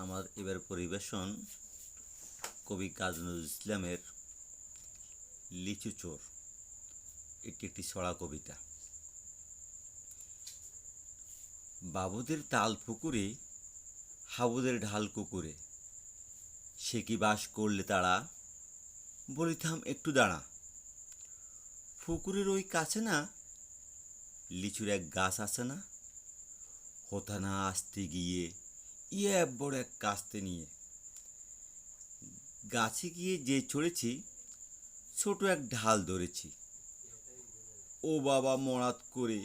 আমার এবার পরিবেশন কবি কাজী নজরুল ইসলামের লিচু চোর। এটি একটি ছড়া কবিতা। বাবুদের তাল পুকুরে হাবুদের ঢাল কুকুরে, সে কি বাস করলে তারা, বলিথাম একটু দাঁড়া। পুকুরের ওই কাছে না লিচুর এক গাছ আছে না, হোথা না আসতে গিয়ে ইয়ে বড় এক কাস্তে নিয়ে গাছে গিয়ে যে চড়েছি, ছোট এক ঢাল ধরেছি। ও বাবা মরাত করে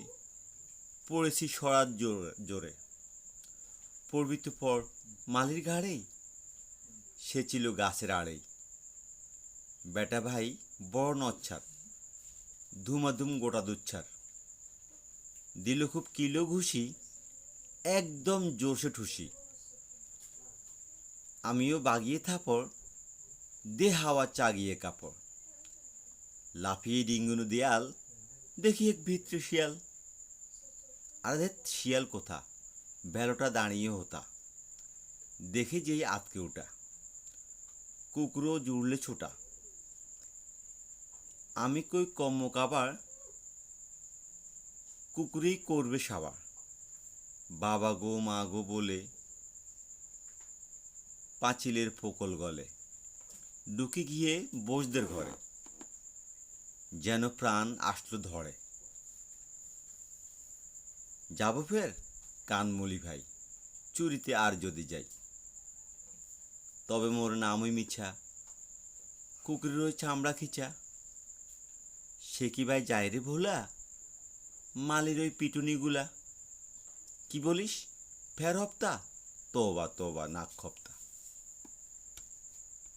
পড়েছি সরাত জোরে, পড়বি তো পর মালির ঘাড়েই, সে ছিল গাছের আড়েই। বেটা ভাই বড় নচ্ছার, ধুমাধুম গোটা দুচ্ছার, দিল খুব কিলো ঘুষি, একদম জোরসে ঠুসি। আমিও বাগিয়ে থাপড়, দে হাওয়া চাগিয়ে কাপড়, লাফিয়ে ডিঙ্গুনো দেয়াল, দেখি এক ভিতরে শিয়াল। আরে শিয়াল কোথা, ভেলোটা দাঁড়িয়ে হতা, দেখে যেই আতকে ওঠা, কুকুরও জুড়লে ছোটা। আমি কই কম্ম কাবার, কুকুরেই করবে সাবার। বাবা গো মা গো বলে পাঁচিলের ফোকল গলে, ঢুকে গিয়ে বসদের ঘরে, যেন প্রাণ আসলো ধরে। যাব ফের কানমুলি ভাই, চুরিতে আর যদি যাই, তবে মোর নামই মিছা, কুকুরের ওই চামড়া খিচা। সে কি ভাই যায় রে ভোলা, মালির ওই পিটুনিগুলা। কি বলিস ফের হপ্তা, তোবা তোবা নাক খপ্তা।